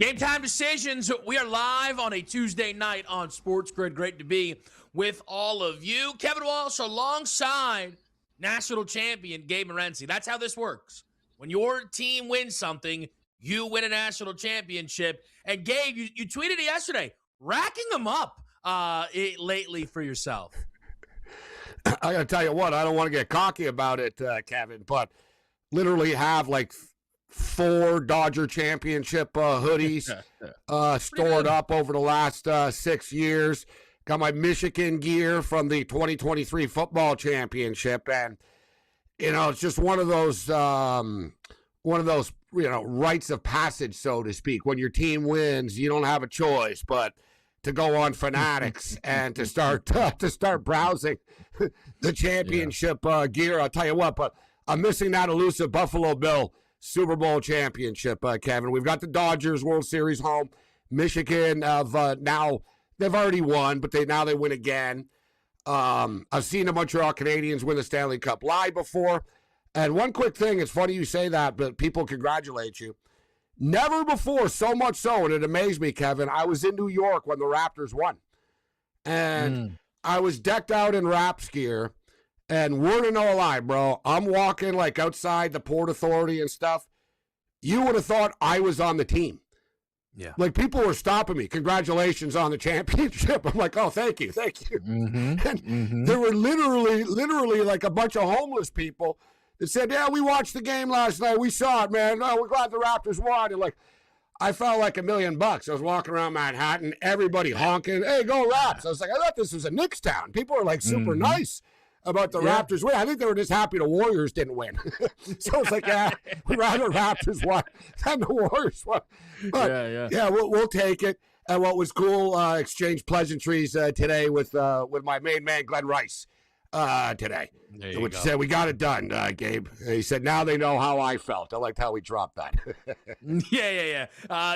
Game time decisions. We are live on a Tuesday night on SportsGrid. Great to be with all of you. Kevin Walsh alongside national champion Gabriel Morency. That's how this works. When your team wins something, you win a national championship. And Gabe, you tweeted it yesterday, racking them up lately for yourself. I got to tell you what, I don't want to get cocky about it, Kevin, but literally have like 4 Dodger championship hoodies stored up over the last 6 years. Got my Michigan gear from the 2023 football championship, and it's just one of those rites of passage, so to speak. When your team wins, you don't have a choice but to go on Fanatics and to start browsing the championship gear. I'll tell you what, but I'm missing that elusive Buffalo Bill Super Bowl championship, Kevin. We've got the Dodgers World Series home. Michigan have now they've already won, but they win again. I've seen the Montreal Canadiens win the Stanley Cup live before. And one quick thing, it's funny you say that, but people congratulate you. Never before, so much so, and it amazed me, Kevin. I was in New York when the Raptors won. And I was decked out in Raps gear. And word to no lie, bro, I'm walking like outside the Port Authority and stuff. You would have thought I was on the team. Yeah. Like, people were stopping me. Congratulations on the championship. I'm like, oh, thank you. And there were literally like a bunch of homeless people that said, yeah, we watched the game last night. We saw it, man. Oh, we're glad the Raptors won. And like, I felt like $1 million. I was walking around Manhattan, everybody honking, hey, go Raps. I was like, I thought this was a Knicks town. People are like super nice about the Raptors win. I think they were just happy the Warriors didn't win. So it's like, yeah, we'd rather Raptors won than the Warriors won. But we'll take it. And what was cool, exchange pleasantries today with my main man, Glenn Rice, today, which said, we got it done, Gabe. He said, now they know how I felt. I liked how he dropped that.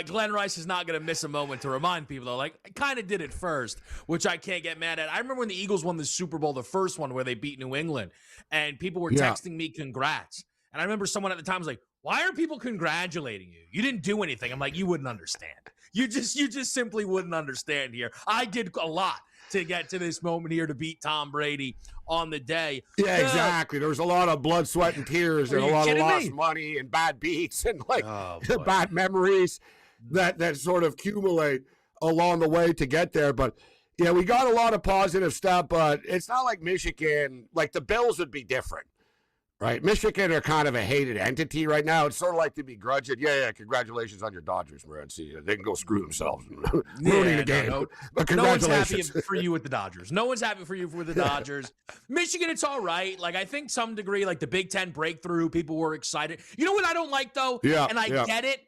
Glenn Rice is not going to miss a moment to remind people, though. Like, I kind of did it first, which I can't get mad at. I remember when the Eagles won the Super Bowl, the first one where they beat New England, and people were texting me congrats. And I remember someone at the time was like, why are people congratulating you? You didn't do anything. I'm like, you wouldn't understand. You just simply wouldn't understand here. I did a lot to get to this moment here to beat Tom Brady on the day. Yeah, exactly. There was a lot of blood, sweat, and tears, and a lot of lost money and bad beats and bad memories that sort of accumulate along the way to get there. But yeah, we got a lot of positive stuff, but it's not like Michigan, like the Bills would be different. Right, Michigan are kind of a hated entity right now. It's sort of like to begrudge it. Yeah, congratulations on your Dodgers, Morency. They can go screw themselves, ruining the game. But congratulations. No one's happy for you with the Dodgers. No one's happy for you with the Dodgers. Michigan, it's all right. Like, I think some degree, like the Big Ten breakthrough, people were excited. You know what I don't like, though? And I get it.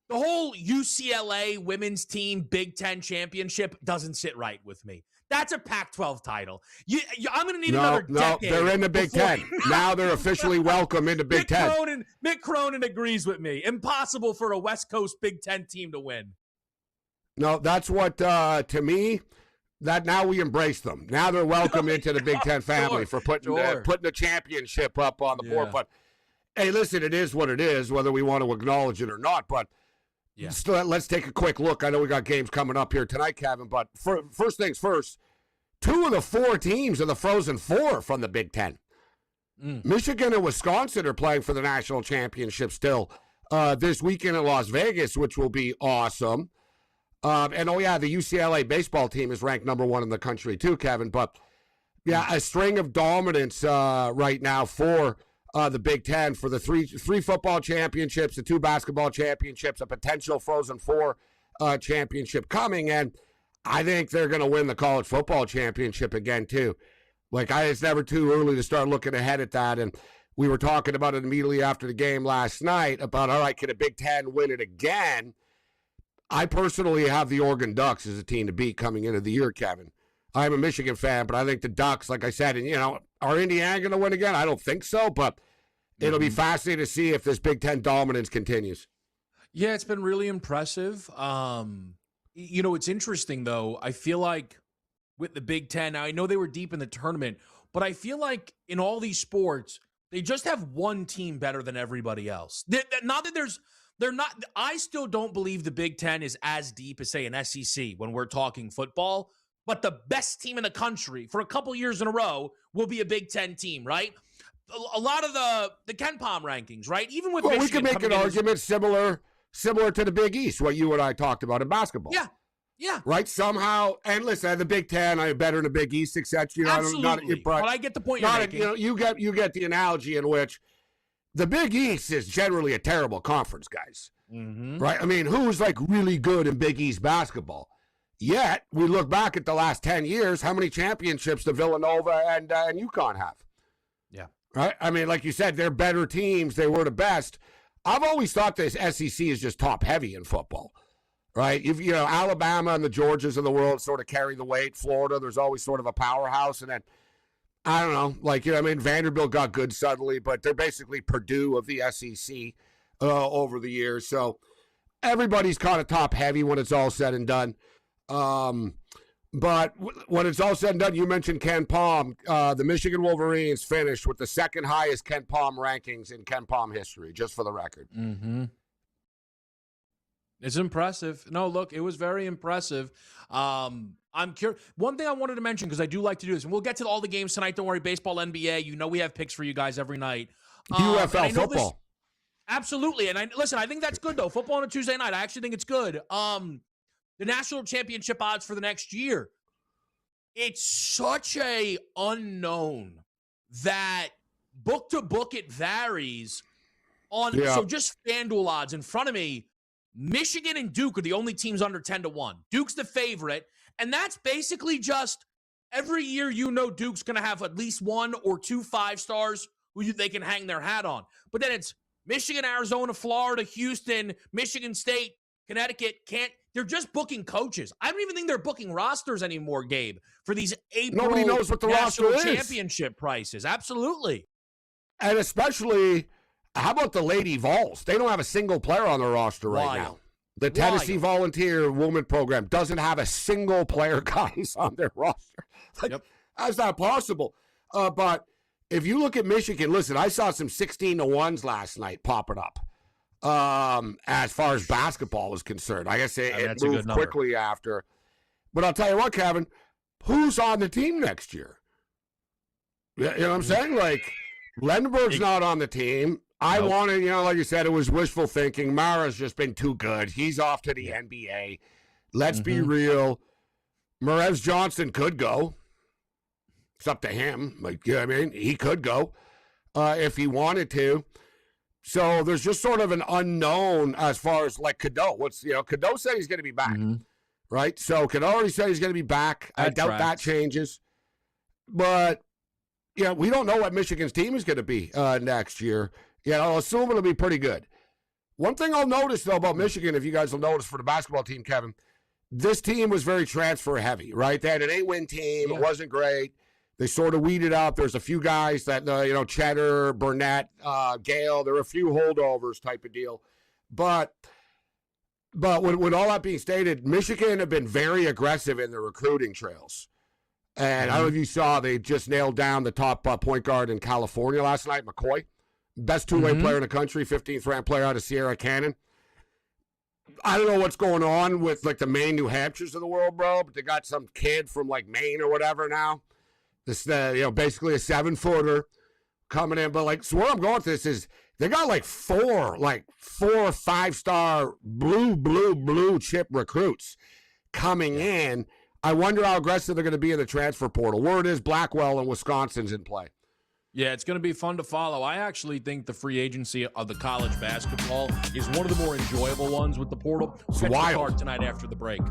The whole UCLA women's team Big Ten championship doesn't sit right with me. That's a Pac-12 title. I'm going to need another decade. No, they're in the Big Ten. Now they're officially welcome into Big Ten. Mick Cronin agrees with me. Impossible for a West Coast Big Ten team to win. No, that's what, to me, that now we embrace them. Now they're welcome into the Big Ten family for putting the championship up on the board. But, hey, listen, it is what it is, whether we want to acknowledge it or not. But let's take a quick look. I know we got games coming up here tonight, Kevin, but first things first, 2 of the 4 teams are the Frozen Four from the Big Ten. Michigan and Wisconsin are playing for the national championship still this weekend in Las Vegas, which will be awesome. And, the UCLA baseball team is ranked number 1 in the country too, Kevin. But, a string of dominance right now for the Big Ten, for the three football championships, the 2 basketball championships, a potential Frozen Four championship coming. And I think they're going to win the college football championship again, too. It's never too early to start looking ahead at that. And we were talking about it immediately after the game last night about, all right, can a Big Ten win it again? I personally have the Oregon Ducks as a team to beat coming into the year, Kevin. I'm a Michigan fan, but I think the Ducks, like I said, and, are Indiana going to win again? I don't think so, but it'll be fascinating to see if this Big Ten dominance continues. Yeah, it's been really impressive. It's interesting, though. I feel like with the Big Ten, now I know they were deep in the tournament, but I feel like in all these sports, they just have one team better than everybody else. Not that there's they're not. I still don't believe the Big Ten is as deep as, say, an SEC when we're talking football. But the best team in the country for a couple years in a row will be a Big Ten team, right? A lot of the Ken Palm rankings, right? Even with Michigan, we could make an argument similar to the Big East, what you and I talked about in basketball. Yeah. Right? Somehow, and listen, the Big Ten, I'm better in the Big East, etc. Absolutely. But I get the point you're making. You get the analogy in which the Big East is generally a terrible conference, guys. Mm-hmm. Right? I mean, who's like really good in Big East basketball? Yet, we look back at the last 10 years, how many championships do Villanova and UConn have? Yeah. Right? I mean, like you said, they're better teams. They were the best. I've always thought this SEC is just top heavy in football. Right? Alabama and the Georgias of the world sort of carry the weight. Florida, there's always sort of a powerhouse. And then, I don't know, Vanderbilt got good suddenly, but they're basically Purdue of the SEC over the years. So everybody's kind of top heavy when it's all said and done. But when it's all said and done, you mentioned Ken Palm. The Michigan Wolverines finished with the second highest Ken Palm rankings in Ken Palm history, just for the record. Mm-hmm. It's impressive. No, look, it was very impressive. I'm curious. One thing I wanted to mention, because I do like to do this, and we'll get to all the games tonight. Don't worry, baseball, NBA. We have picks for you guys every night. UFL football. Absolutely. And I think that's good, though. Football on a Tuesday night, I actually think it's good. The national championship odds for the next year, it's such a unknown that book to book it varies on. Yeah. So just FanDuel odds in front of me, Michigan and Duke are the only teams under 10-1. Duke's the favorite, and that's basically just every year Duke's going to have at least 1 or 2 5-stars who they can hang their hat on. But then it's Michigan, Arizona, Florida, Houston, Michigan State, Connecticut. They're just booking coaches. I don't even think they're booking rosters anymore, Gabe, for these April Nobody knows what the national roster is. Championship prices. Absolutely. And especially, how about the Lady Vols? They don't have a single player on their roster right now. The Tennessee Volunteer Women Program doesn't have a single player, guys, on their roster. That's not possible. But if you look at Michigan, listen, I saw some 16-1s last night popping up. As far as basketball is concerned, I guess it moved quickly after. But I'll tell you what, Kevin, who's on the team next year? You know what I'm saying? Like, Lendenberg's not on the team. I wanted, like you said, it was wishful thinking. Mara's just been too good. He's off to the NBA. Let's be real. Merez Johnson could go. It's up to him. He could go if he wanted to. So there's just sort of an unknown as far as like Cadeau. Cadeau said he's going to be back, right? So Cadeau already said he's going to be back. I doubt that changes. But, we don't know what Michigan's team is going to be next year. I'll assume it'll be pretty good. One thing I'll notice, though, about Michigan, if you guys will notice for the basketball team, Kevin, this team was very transfer heavy, right? They had an 8-win team. Yeah. It wasn't great. They sort of weeded out. There's a few guys that, Cheddar, Burnett, Gale. There were a few holdovers type of deal. But with all that being stated, Michigan have been very aggressive in their recruiting trails. And I don't know if you saw, they just nailed down the top point guard in California last night, McCoy. Best two-way player in the country, 15th ranked player out of Sierra Canyon. I don't know what's going on with, like, the Maine, New Hampshires of the world, bro, but they got some kid from, like, Maine or whatever now. This, basically a 7-footer coming in. But, so where I'm going with this is they got, four 5-star blue chip recruits coming in. I wonder how aggressive they're going to be in the transfer portal. Word is Blackwell and Wisconsin's in play. Yeah, it's going to be fun to follow. I actually think the free agency of the college basketball is one of the more enjoyable ones with the portal. It's wild. Tonight after the break.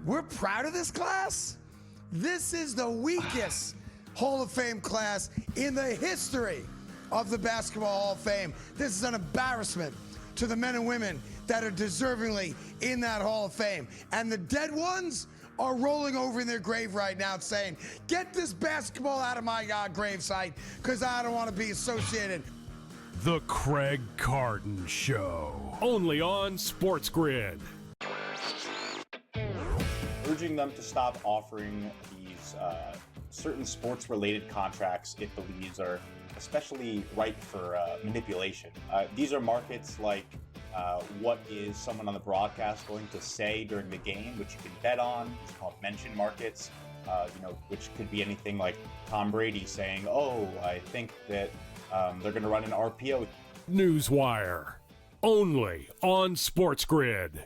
We're proud of this class. This is the weakest Hall of Fame class in the history of the Basketball Hall of Fame. This is an embarrassment to the men and women that are deservingly in that Hall of Fame. And the dead ones are rolling over in their grave right now saying, get this basketball out of my gravesite because I don't want to be associated. The Craig Carton Show, only on SportsGrid. Urging them to stop offering these certain sports-related contracts it believes are especially ripe for manipulation. These are markets like what is someone on the broadcast going to say during the game, which you can bet on. It's called mention markets, which could be anything like Tom Brady saying, "Oh, I think that they're going to run an RPO." Newswire, only on SportsGrid.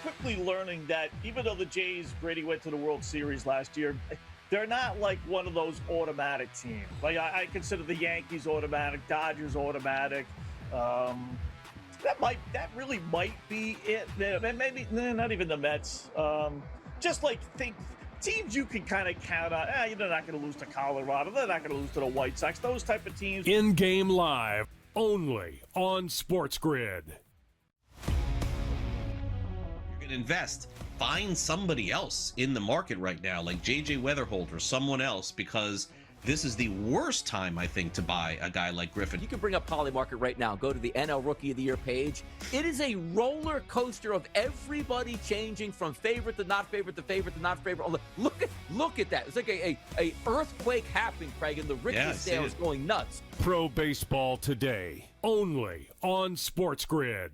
Quickly learning that even though the Jays, Brady went to the World Series last year, they're not like one of those automatic teams. Like I consider the Yankees automatic, Dodgers automatic. That really might be it. Maybe not even the Mets. Just like think teams you can kind of count on. They're not going to lose to Colorado. They're not going to lose to the White Sox. Those type of teams. In-game live, only on SportsGrid. Invest, find somebody else in the market right now, like JJ Weatherholt or someone else, because this is the worst time, I think, to buy a guy like Griffin. You can bring up Polymarket right now. Go to the NL Rookie of the Year page. It is a roller coaster of everybody changing from favorite to not favorite to favorite to not favorite. Look at that. It's like a earthquake happening, Craig, and the Richter scale is going nuts. Pro Baseball Today, only on SportsGrid.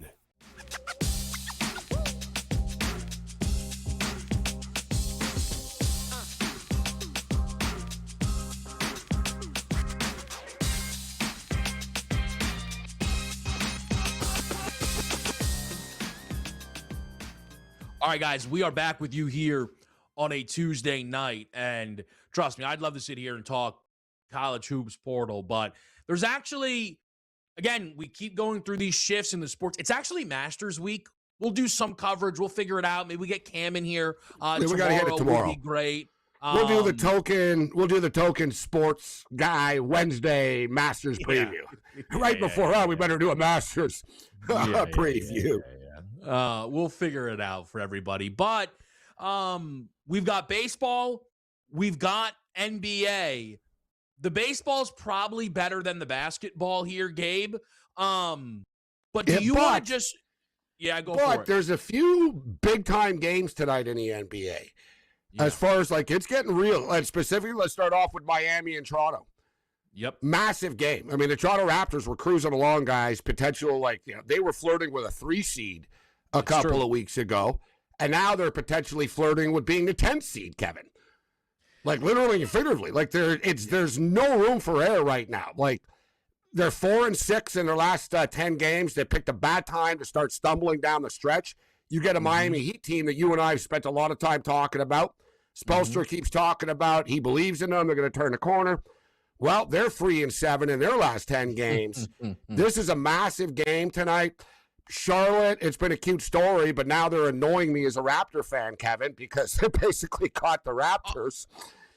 All right, guys, we are back with you here on a Tuesday night. And trust me, I'd love to sit here and talk college hoops portal. But there's actually, again, we keep going through these shifts in the sports. It's actually Masters Week. We'll do some coverage. We'll figure it out. Maybe we get Cam in here. We got to hit it tomorrow. Would be great. We'll do the token sports guy Wednesday Masters preview. Before we better do a Masters preview. We'll figure it out for everybody. But we've got baseball. We've got NBA. The baseball's probably better than the basketball here, Gabe. But do you want to just... Yeah, go for it. But there's a few big-time games tonight in the NBA. Yeah. As far as, it's getting real. And specifically, let's start off with Miami and Toronto. Yep. Massive game. I mean, the Toronto Raptors were cruising along, guys. Potential, they were flirting with a 3 seed a couple of weeks ago. And now they're potentially flirting with being the 10th seed, Kevin. Literally and figuratively. There's no room for error right now. They're 4-6 in their last 10 games. They picked a bad time to start stumbling down the stretch. You get a Miami Heat team that you and I have spent a lot of time talking about. Spoelstra keeps talking about. He believes in them. They're going to turn the corner. Well, they're 3-7 in their last 10 games. This is a massive game tonight. Charlotte, it's been a cute story, but now they're annoying me as a Raptor fan, Kevin, because they basically caught the Raptors.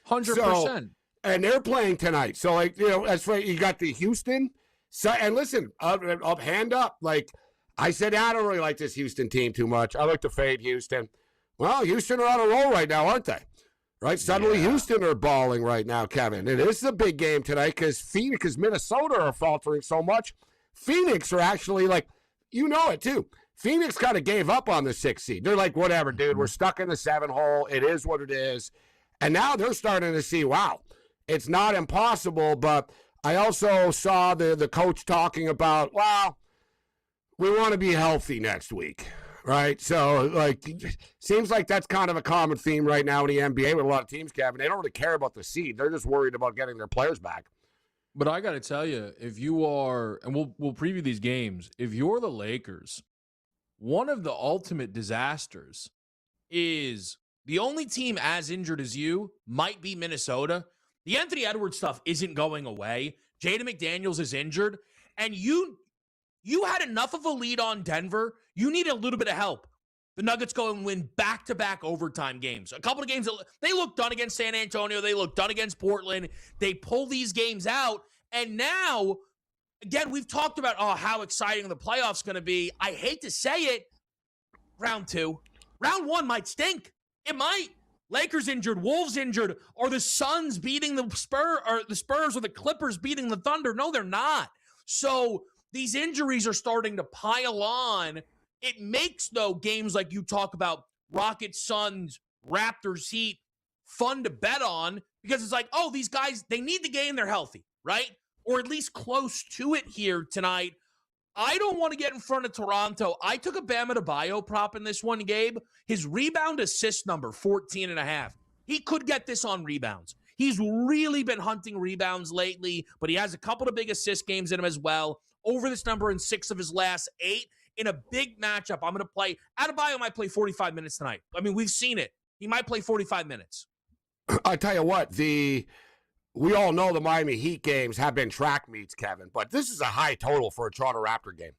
100%. And they're playing tonight. So, that's right. You got the Houston. So, and listen, hand up. I said, I don't really like this Houston team too much. I like to fade Houston. Well, Houston are on a roll right now, aren't they? Right? Suddenly, Houston are balling right now, Kevin. And this is a big game tonight because Minnesota are faltering so much. Phoenix are actually you know it too. Phoenix kind of gave up on the 6th seed. They're like, whatever, dude. We're stuck in the 7 hole. It is what it is. And now they're starting to see, wow, it's not impossible. But I also saw the coach talking about, wow, we want to be healthy next week. Right? So, seems like that's kind of a common theme right now in the NBA with a lot of teams, Kevin. They don't really care about the seed. They're just worried about getting their players back. But I got to tell you, if you are, and we'll preview these games, if you're the Lakers, one of the ultimate disasters is the only team as injured as you might be Minnesota. The Anthony Edwards stuff isn't going away. Jaden McDaniels is injured. And you had enough of a lead on Denver. You need a little bit of help. The Nuggets go and win back-to-back overtime games. A couple of games, they look done against San Antonio. They look done against Portland. They pull these games out. And now, again, we've talked about, how exciting the playoffs going to be. I hate to say it, round 2. Round one might stink. It might. Lakers injured, Wolves injured. Are the Suns beating the Spurs or the Clippers beating the Thunder? No, they're not. So these injuries are starting to pile on. It makes, though, games like you talk about, Rockets, Suns, Raptors, Heat, fun to bet on because it's like, oh, these guys, they need the game, they're healthy, right? Or at least close to it here tonight. I don't want to get in front of Toronto. I took a Bam Adebayo prop in this one, Gabe. His rebound assist number, 14.5. He could get this on rebounds. He's really been hunting rebounds lately, but he has a couple of big assist games in him as well. Over this number in 6 of his last 8. In a big matchup, I'm going to play. Adebayo might play 45 minutes tonight. I mean, we've seen it. He might play 45 minutes. I tell you what, we all know the Miami Heat games have been track meets, Kevin, but this is a high total for a Toronto Raptor game.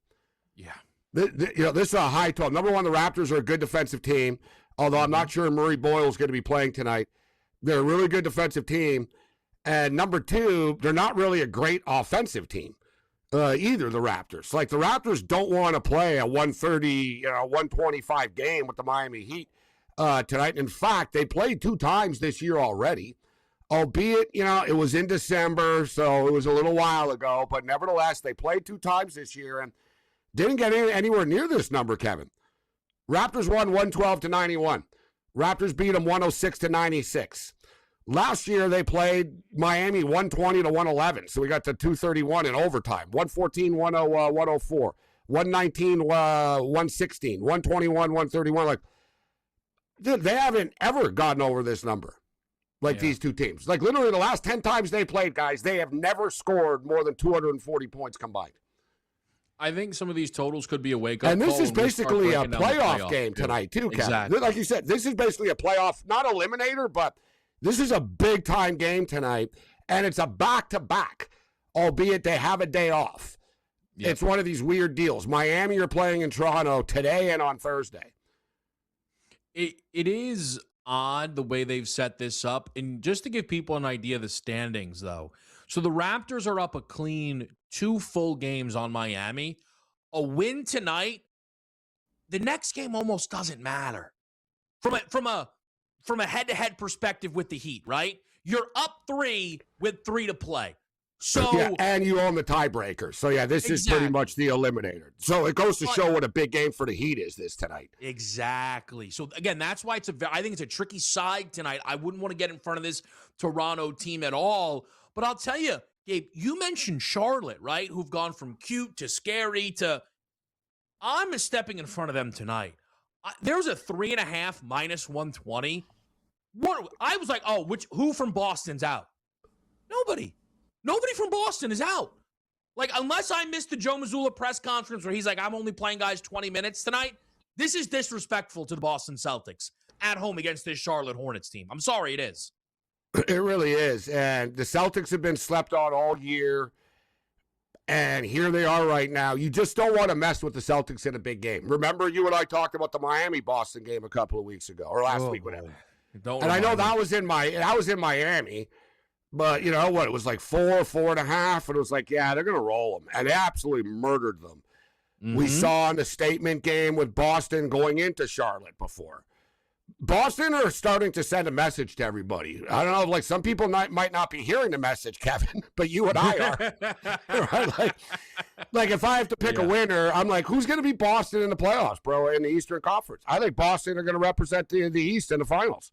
Yeah. This is a high total. Number one, the Raptors are a good defensive team, although I'm not sure Murray Boyle's going to be playing tonight. They're a really good defensive team. And number two, they're not really a great offensive team either, the Raptors. Like, the Raptors don't want to play a 130, 125 game with the Miami Heat tonight. In fact, they played 2 times this year already. Albeit, it was in December, so it was a little while ago. But nevertheless, they played 2 times this year and didn't get anywhere near this number, Kevin. Raptors won 112-91. Raptors beat them 106-96. Last year, they played Miami 120-111. So we got to 231 in overtime. 114-104. 119-116. 121-131. Like, dude, they haven't ever gotten over this number. These two teams. Like, literally the last 10 times they played, guys, they have never scored more than 240 points combined. I think some of these totals could be a wake-up call. And this is basically a playoff game tonight, too, Kevin. Exactly. Like you said, this is basically a playoff, not eliminator, but this is a big-time game tonight, and it's a back-to-back, albeit they have a day off. Yep. It's one of these weird deals. Miami are playing in Toronto today and on Thursday. It is odd the way they've set this up. And just to give people an idea of the standings, though. So the Raptors are up a clean 2 full games on Miami. A win tonight, the next game almost doesn't matter. From a head-to-head perspective with the Heat, right? You're up 3 with 3 to play. So yeah, and you own the tiebreaker. So, yeah, this is pretty much the eliminator. So it goes to show what a big game for the Heat is this tonight. Exactly. So, again, that's why I think it's a tricky side tonight. I wouldn't want to get in front of this Toronto team at all. But I'll tell you, Gabe, you mentioned Charlotte, right, who've gone from cute to scary to I'm stepping in front of them tonight. There's a 3.5 minus 120. I was like, who from Boston's out? Nobody from Boston is out. Like, unless I missed the Joe Mazzulla press conference where he's like, I'm only playing guys 20 minutes tonight. This is disrespectful to the Boston Celtics at home against this Charlotte Hornets team. I'm sorry, it is. It really is. And the Celtics have been slept on all year. And here they are right now. You just don't want to mess with the Celtics in a big game. Remember, you and I talked about the Miami-Boston game a couple of weeks ago, or last week, whatever. And I know that was in Miami. But, it was like 4.5, and it was like, yeah, they're going to roll them. And they absolutely murdered them. Mm-hmm. We saw in the statement game with Boston going into Charlotte before. Boston are starting to send a message to everybody. I don't know, like some people might not be hearing the message, Kevin, but you and I are. Right? Like if I have to pick a winner, I'm like, who's going to be Boston in the playoffs, bro, in the Eastern Conference? I think Boston are going to represent the East in the finals.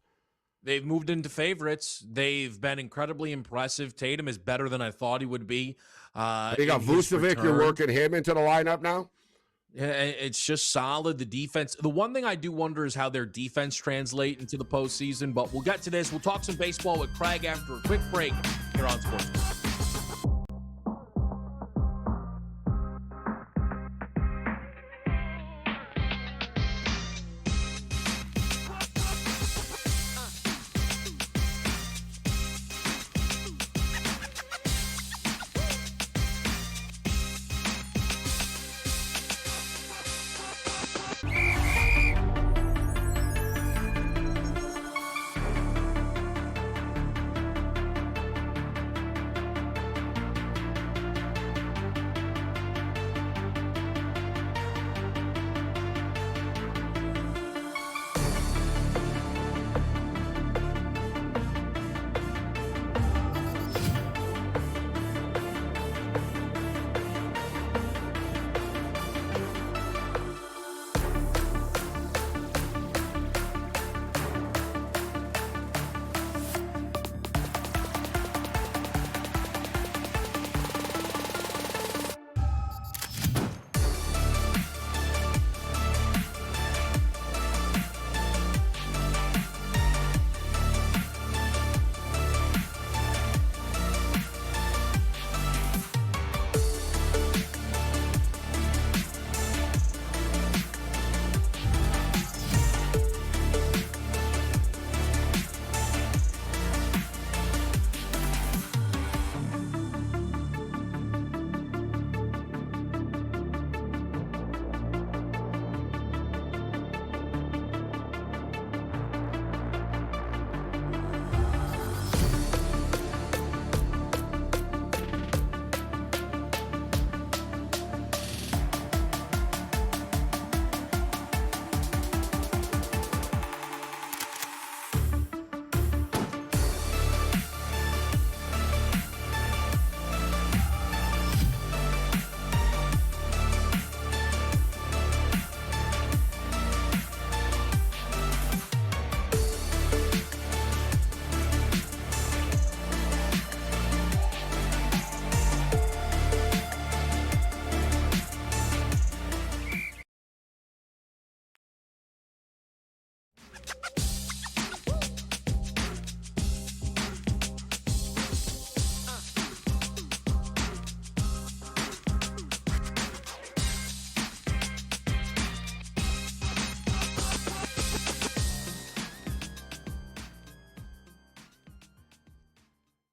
They've moved into favorites. They've been incredibly impressive. Tatum is better than I thought he would be. You got Vucevic. You're working him into the lineup now? Yeah, it's just solid. The defense. The one thing I do wonder is how their defense translate into the postseason, but we'll get to this. We'll talk some baseball with Craig after a quick break here on SportsGrid.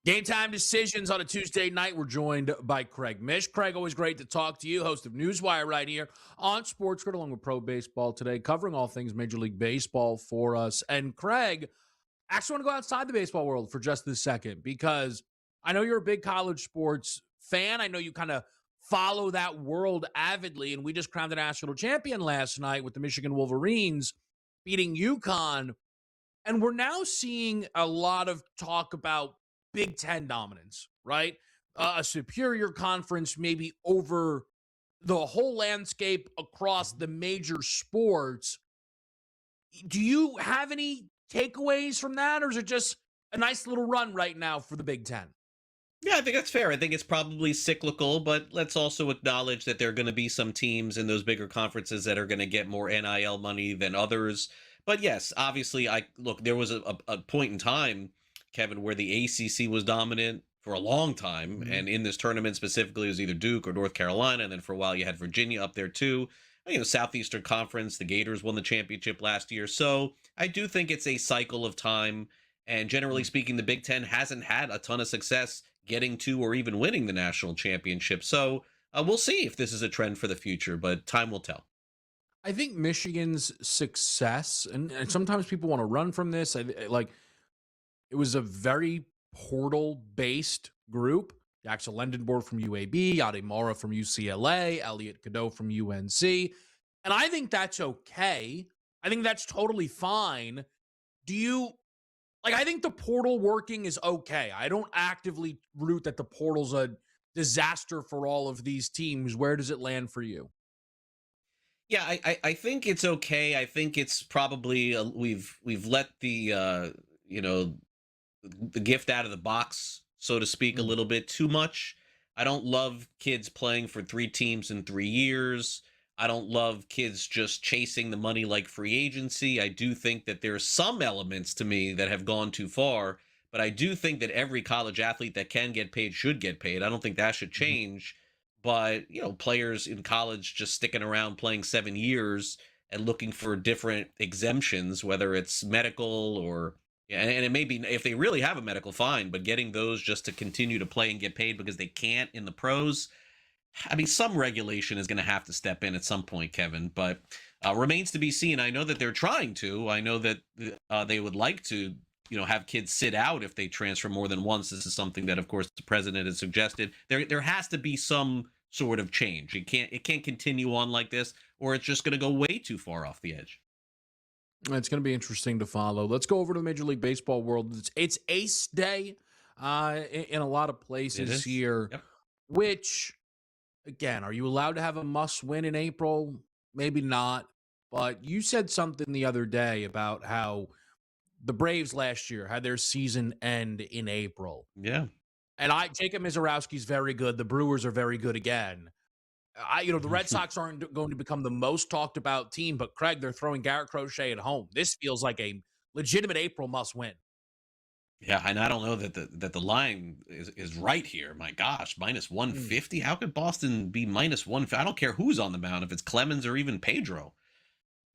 Game time decisions on a Tuesday night. We're joined by Craig Mish. Craig, always great to talk to you, host of Newswire right here on SportsGrid, along with Pro Baseball today, covering all things Major League Baseball for us. And Craig, I actually want to go outside the baseball world for just this second, because I know you're a big college sports fan. I know you kind of follow that world avidly, and we just crowned a national champion last night with the Michigan Wolverines beating UConn. And we're now seeing a lot of talk about Big Ten dominance, right? A superior conference maybe over the whole landscape across the major sports. Do you have any takeaways from that, or is it just a nice little run right now for the Big Ten? Yeah, I think that's fair. I think it's probably cyclical, but let's also acknowledge that there are going to be some teams in those bigger conferences that are going to get more NIL money than others. But yes, obviously, there was a point in time, Kevin, where the ACC was dominant for a long time. Mm-hmm. And in this tournament specifically, it was either Duke or North Carolina. And then for a while, you had Virginia up there too. Southeastern Conference, the Gators won the championship last year. So I do think it's a cycle of time. And generally speaking, the Big Ten hasn't had a ton of success getting to or even winning the national championship. So we'll see if this is a trend for the future, but time will tell. I think Michigan's success, and sometimes people want to run from this, it was a very portal-based group. Axel Lendenborg from UAB, Ade Mara from UCLA, Elliot Cadeau from UNC. And I think that's okay. I think that's totally fine. I think the portal working is okay. I don't actively root that the portal's a disaster for all of these teams. Where does it land for you? Yeah, I think it's okay. I think it's probably we've let the the gift out of the box, so to speak, a little bit too much. I don't love kids playing for 3 teams in 3 years. I don't love kids just chasing the money like free agency. I do think that there's some elements to me that have gone too far, but I do think that every college athlete that can get paid should get paid. I don't think that should change. But, players in college just sticking around playing 7 years and looking for different exemptions, whether it's medical or, and it may be, if they really have a medical, fine, but getting those just to continue to play and get paid because they can't in the pros. I mean, some regulation is going to have to step in at some point, Kevin, but remains to be seen. I know that they're trying to. I know that they would like to, have kids sit out if they transfer more than once. This is something that, of course, the president has suggested. There has to be some sort of change. It can't continue on like this, or it's just going to go way too far off the edge. It's going to be interesting to follow. Let's go over to the Major League Baseball world. It's Ace Day in a lot of places here, yep. Which, again, are you allowed to have a must-win in April? Maybe not. But you said something the other day about how the Braves last year had their season end in April. Yeah. And Jacob Mizorowski's very good. The Brewers are very good again. The Red Sox aren't going to become the most talked about team, but Craig, they're throwing Garrett Crochet at home. This feels like a legitimate April must win. Yeah, and I don't know that the line is right here. My gosh, minus 150. How could Boston be minus 150? I don't care who's on the mound, if it's Clemens or even Pedro.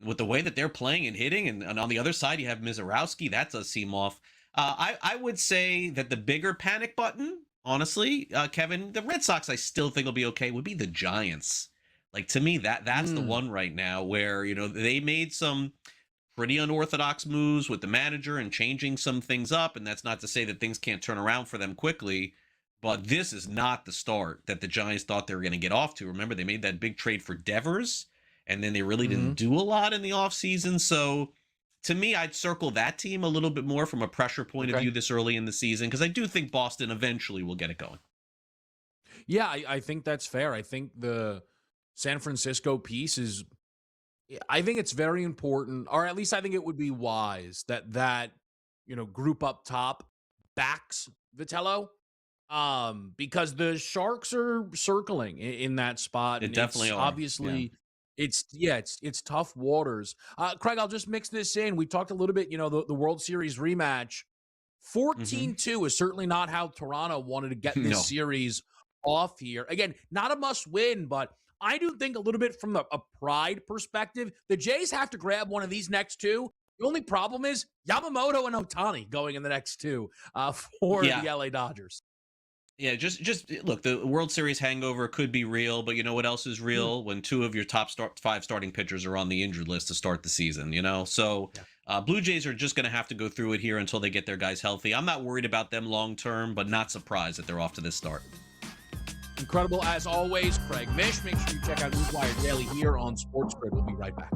With the way that they're playing and hitting, and on the other side you have Mizorowski, that does seem off. I would say that the bigger panic button, honestly, Kevin, the Red Sox I still think will be okay, would be the Giants. Like, to me, that's the one right now where, they made some pretty unorthodox moves with the manager and changing some things up. And that's not to say that things can't turn around for them quickly, but this is not the start that the Giants thought they were going to get off to. Remember, they made that big trade for Devers, and then they really didn't do a lot in the offseason. So to me, I'd circle that team a little bit more from a pressure point of view this early in the season, because I do think Boston eventually will get it going. Yeah, I think that's fair. I think the San Francisco piece is, I think it's very important, or at least I think it would be wise that group up top backs Vitello, because the Sharks are circling in that spot. It definitely are. Obviously, it's tough waters. Craig, I'll just mix this in. We talked a little bit, the World Series rematch. 14-2 is certainly not how Toronto wanted to get this series off here. Again, not a must win, but I do think a little bit from a pride perspective, the Jays have to grab one of these next two The only problem is Yamamoto and Ohtani going in the next two for the LA Dodgers. Yeah, just look, the World Series hangover could be real, but you know what else is real? When two of your top five starting pitchers are on the injured list to start the season, you know? So Blue Jays are just going to have to go through it here until they get their guys healthy. I'm not worried about them long term, but not surprised that they're off to this start. Incredible as always, Craig Mish. Make sure you check out Newswire Daily here on SportsGrid. We'll be right back.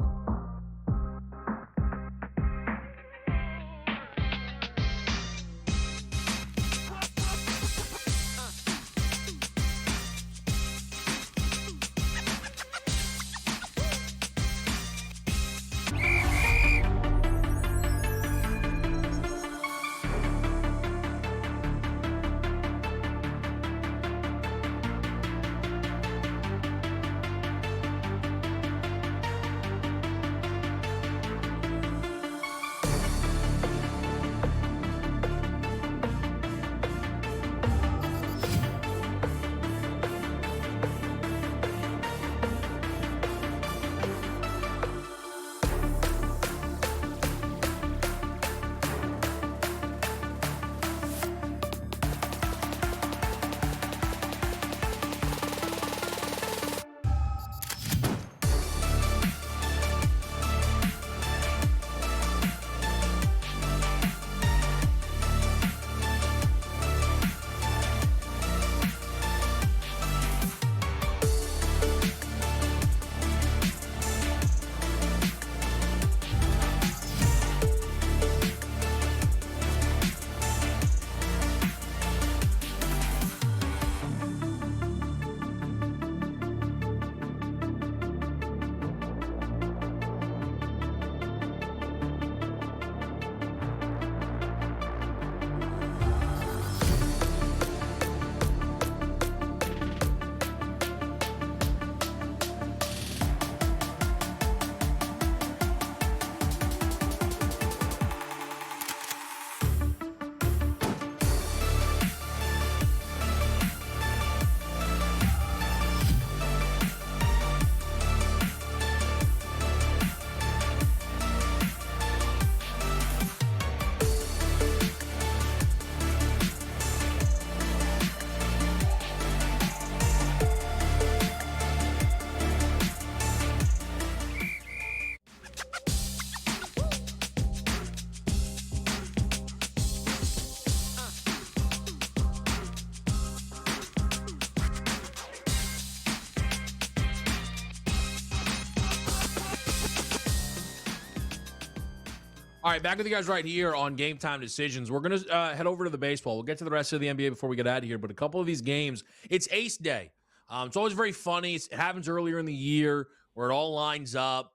All right, back with you guys right here on Game Time Decisions. We're going to head over to the baseball. We'll get to the rest of the NBA before we get out of here, but a couple of these games, it's Ace Day. It's always very funny. It happens earlier in the year where it all lines up.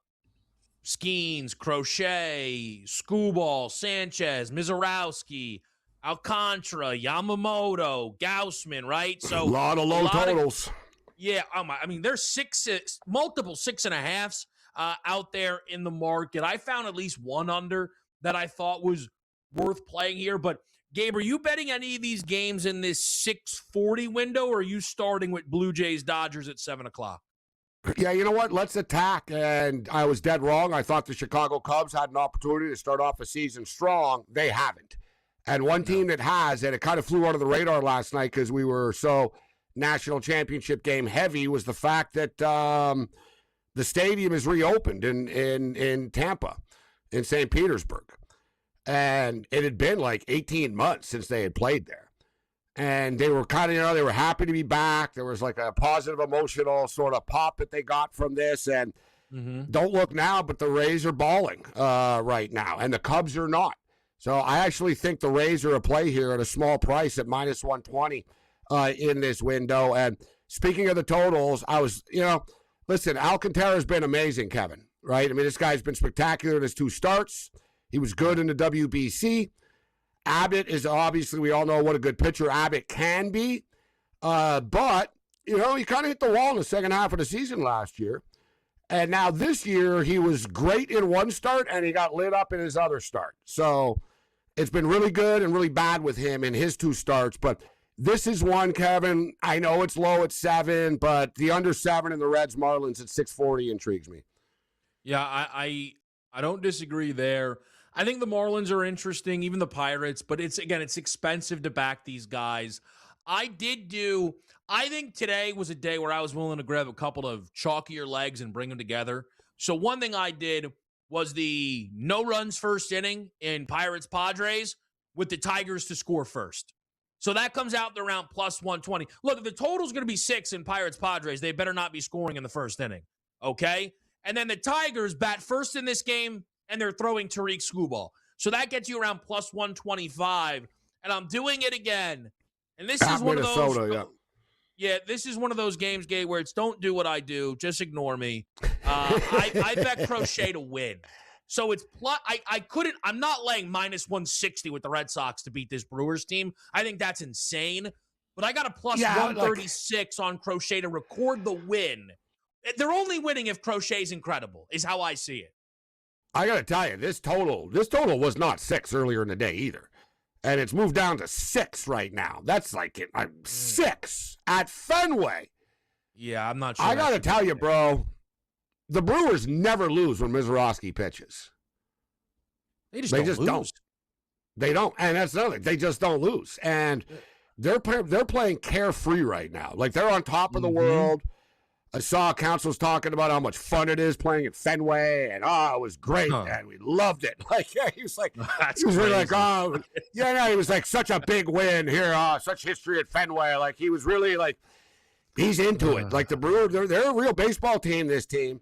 Skeens, Crochet, Skubal, Sanchez, Mizorowski, Alcantara, Yamamoto, Gaussman, right? So a lot of low totals. I mean, there's multiple 6.5s out there in the market. I found at least one under that I thought was worth playing here. But Gabe, are you betting any of these games in this 640 window, or are you starting with Blue Jays Dodgers at 7 o'clock? Yeah, you know what? Let's attack. And I was dead wrong. I thought the Chicago Cubs had an opportunity to start off a season strong. They haven't. And one team that has, and it kind of flew under the radar last night because we were so national championship game heavy, was the fact that the stadium is reopened in Tampa, in St. Petersburg. And it had been like 18 months since they had played there. And they were kind of, they were happy to be back. There was like a positive emotional sort of pop that they got from this. And don't look now, but the Rays are balling right now. And the Cubs are not. So I actually think the Rays are a play here at a small price at minus 120 in this window. And speaking of the totals, I was, listen, Alcantara's been amazing, Kevin, right? I mean, this guy's been spectacular in his 2 starts. He was good in the WBC. Abbott is obviously, we all know what a good pitcher Abbott can be. But, he kind of hit the wall in the second half of the season last year. And now this year, he was great in one start, and he got lit up in his other start. So it's been really good and really bad with him in his 2 starts. But this is one, Kevin. I know it's low at 7, but the under 7 in the Reds Marlins at 640 intrigues me. Yeah, I don't disagree there. I think the Marlins are interesting, even the Pirates, but it's expensive to back these guys. I think today was a day where I was willing to grab a couple of chalkier legs and bring them together. So one thing I did was the no runs first inning in Pirates Padres with the Tigers to score first. So that comes out to around plus 120. Look, if the total's going to be 6 in Pirates Padres, they better not be scoring in the first inning. Okay? And then the Tigers bat first in this game, and they're throwing Tariq Skubal. So that gets you around plus 125. And I'm doing it again. And this is one of those. Yeah, this is one of those games, Gabe, where it's don't do what I do, just ignore me. I bet Crochet to win. So it's plus. I'm not laying minus 160 with the Red Sox to beat this Brewers team. I think that's insane. But I got a plus 136 on Crochet to record the win. They're only winning if Crochet's incredible, is how I see it. I got to tell you, this total was not 6 earlier in the day either. And it's moved down to 6 right now. That's like 6 at Fenway. Yeah, I'm not sure. I got to tell you, bro, the Brewers never lose when Mizorowski pitches. They just don't. They don't. And that's another thing. They just don't lose. And they're playing carefree right now. Like, they're on top of the world. I saw Council's talking about how much fun it is playing at Fenway, and it was great, and we loved it. Like, yeah, he was like, he was really like, he was like, such a big win here, such history at Fenway. Like, he was really like, he's into it. Like, the Brewers, they're a real baseball team, this team,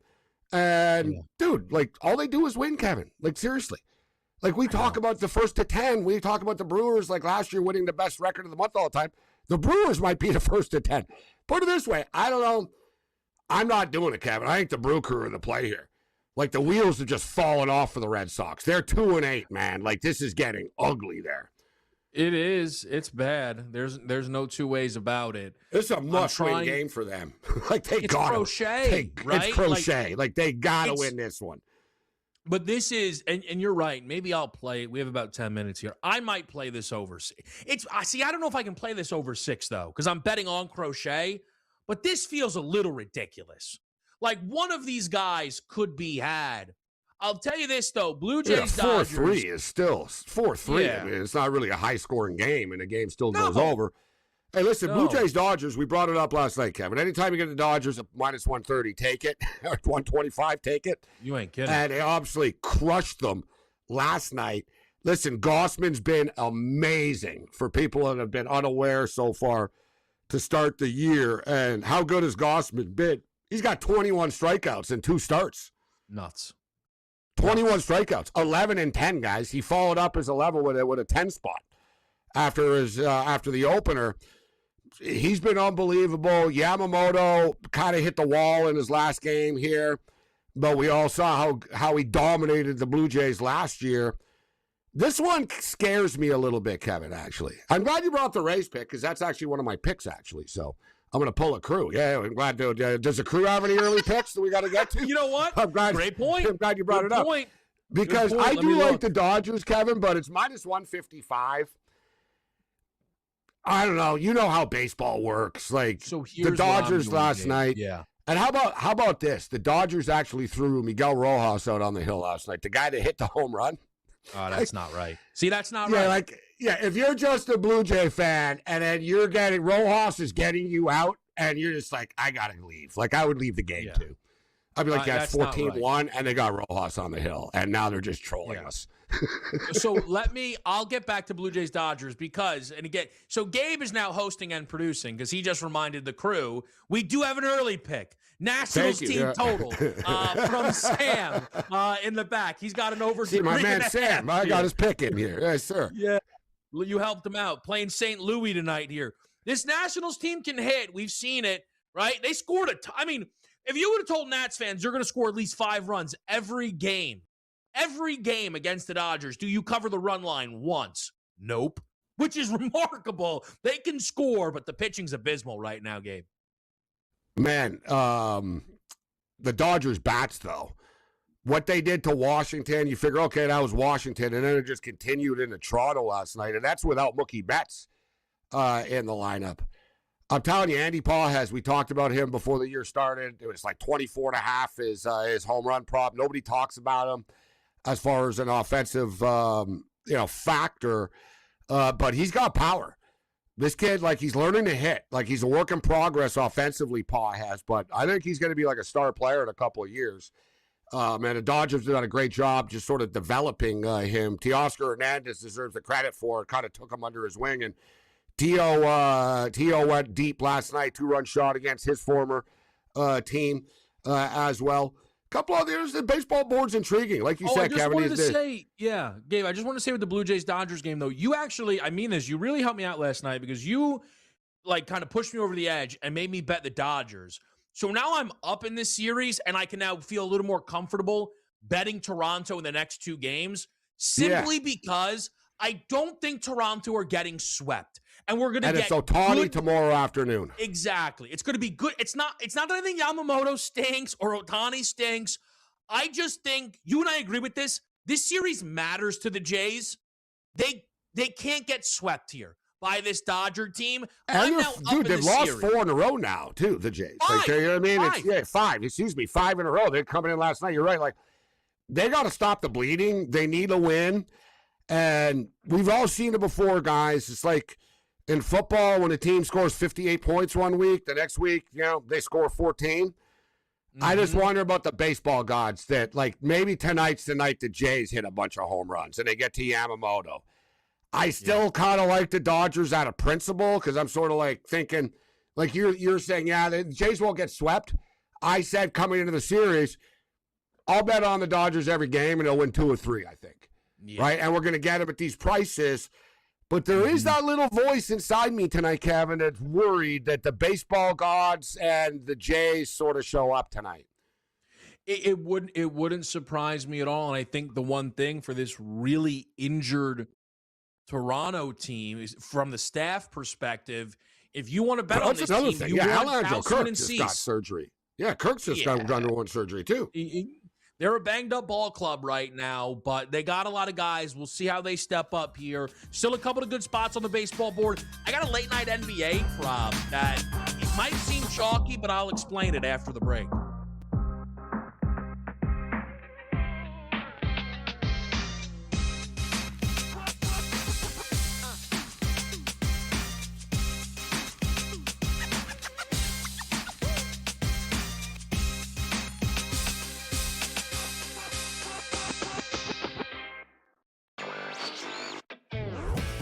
and dude, like, all they do is win, Kevin. Like, seriously. Like, we talk about the first to 10. We talk about the Brewers, like last year winning the best record of the month all the time. The Brewers might be the first to 10. Put it this way, I don't know. I'm not doing it, Kevin. I think the Brew Crew are the play here. Like, the wheels have just fallen off for the Red Sox. They're 2-8, man. Like, this is getting ugly there. It is. It's bad. There's no two ways about it. It's a must-win game for them. Like, they got Crochet, right? It's Crochet. Like they got to win this one. But this is, and you're right. Maybe I'll play it. We have about 10 minutes here. I might play this over. I don't know if I can play this over 6, though, because I'm betting on Crochet. But this feels a little ridiculous. Like, one of these guys could be had. I'll tell you this, though. Blue Jays Dodgers. 4-3 is still 4-3. Yeah. I mean, it's not really a high-scoring game, and the game still goes over. Hey, listen, Blue Jays Dodgers, we brought it up last night, Kevin. Anytime you get the Dodgers at minus 130, take it. Or 125, take it. You ain't kidding. And they obviously crushed them last night. Listen, Gossman's been amazing for people that have been unaware so far to start the year. And how good has Gossman been? He's got 21 strikeouts in 2 starts. Nuts. 21 strikeouts, 11 and 10, guys. He followed up his 11 with a 10 spot after the opener. He's been unbelievable. Yamamoto kind of hit the wall in his last game here, but we all saw how he dominated the Blue Jays last year. This one scares me a little bit, Kevin, actually. I'm glad you brought the Rays pick because that's actually one of my picks, actually. So I'm going to pull a Crew. Yeah, I'm glad to. Does the Crew have any early picks that we got to get to? You know what? Great point. I'm glad you brought it up. Because I do like the Dodgers, Kevin, but it's minus 155. I don't know. You know how baseball works. Like, so the Dodgers last night. Yeah. And how about this? The Dodgers actually threw Miguel Rojas out on the hill last night. The guy that hit the home run. Oh, that's not right. See, that's not right. If you're just a Blue Jay fan and then you're getting Rojas is getting you out and you're just like, I gotta leave. Like, I would leave the game too. I'd be like, that's 14-1, and they got Rojas on the hill, and now they're just trolling us. So I'll get back to Blue Jays Dodgers because, and again, so Gabe is now hosting and producing because he just reminded the Crew we do have an early pick. Nationals team total from Sam in the back. He's got an over. See, my man Sam, I got his pick in here. Yes, sir. Yeah, you helped him out playing St. Louis tonight here. This Nationals team can hit. We've seen it, right? They scored if you would have told Nats fans you're going to score at least 5 runs every game against the Dodgers, do you cover the run line once? Nope. Which is remarkable. They can score, but the pitching's abysmal right now, Gabe. Man, the Dodgers bats, though. What they did to Washington, you figure, okay, that was Washington, and then it just continued into Toronto last night, and that's without Mookie Betts in the lineup. I'm telling you, Andy Paul we talked about him before the year started. It was like 24.5 his home run prop. Nobody talks about him. as far as an offensive, factor. But he's got power. This kid, like, he's learning to hit. Like, he's a work in progress offensively, Paul has. But I think he's going to be like a star player in a couple of years. And the Dodgers have done a great job just sort of developing him. Teoscar Hernandez deserves the credit for it. Kind of took him under his wing. And Tio went deep last night, 2-run shot against his former team as well. A couple others, the baseball board's intriguing. Like you said, Kevin. I just wanted to say, Gabe, I just want to say with the Blue Jays-Dodgers game, though, you actually, I mean this, you really helped me out last night because you, like, kind of pushed me over the edge and made me bet the Dodgers. So now I'm up in this series, and I can now feel a little more comfortable betting Toronto in the next 2 games simply because I don't think Toronto are getting swept. And we're going to get it's Ohtani tomorrow afternoon. Exactly. It's going to be good. It's not that I think Yamamoto stinks or Ohtani stinks. I just think, you and I agree with this, this series matters to the Jays. They can't get swept here by this Dodger team. And they've lost 4 in a row now, too, the Jays. 5. Like, you know what I mean? 5. 5. Excuse me, 5 in a row. They're coming in last night. You're right. Like, they got to stop the bleeding. They need a win. And we've all seen it before, guys. It's like in football, when a team scores 58 points one week, the next week, they score 14. Mm-hmm. I just wonder about the baseball gods that, like, maybe tonight's the night the Jays hit a bunch of home runs and they get to Yamamoto. I still kind of like the Dodgers out of principle because I'm sort of like thinking, like you're saying, the Jays won't get swept. I said coming into the series, I'll bet on the Dodgers every game and they'll win 2 or 3, I think. Yeah. Right? And we're going to get them at these prices. But there is that little voice inside me tonight, Kevin, that's worried that the baseball gods and the Jays sort of show up tonight. It wouldn't surprise me at all. And I think the one thing for this really injured Toronto team is, from the staff perspective, if you want to bet on this team, thing. You want Alejandro Kirk and just got surgery. Yeah, Kirk's just got undergone surgery too. They're a banged-up ball club right now, but they got a lot of guys. We'll see how they step up here. Still a couple of good spots on the baseball board. I got a late-night NBA prop that it might seem chalky, but I'll explain it after the break.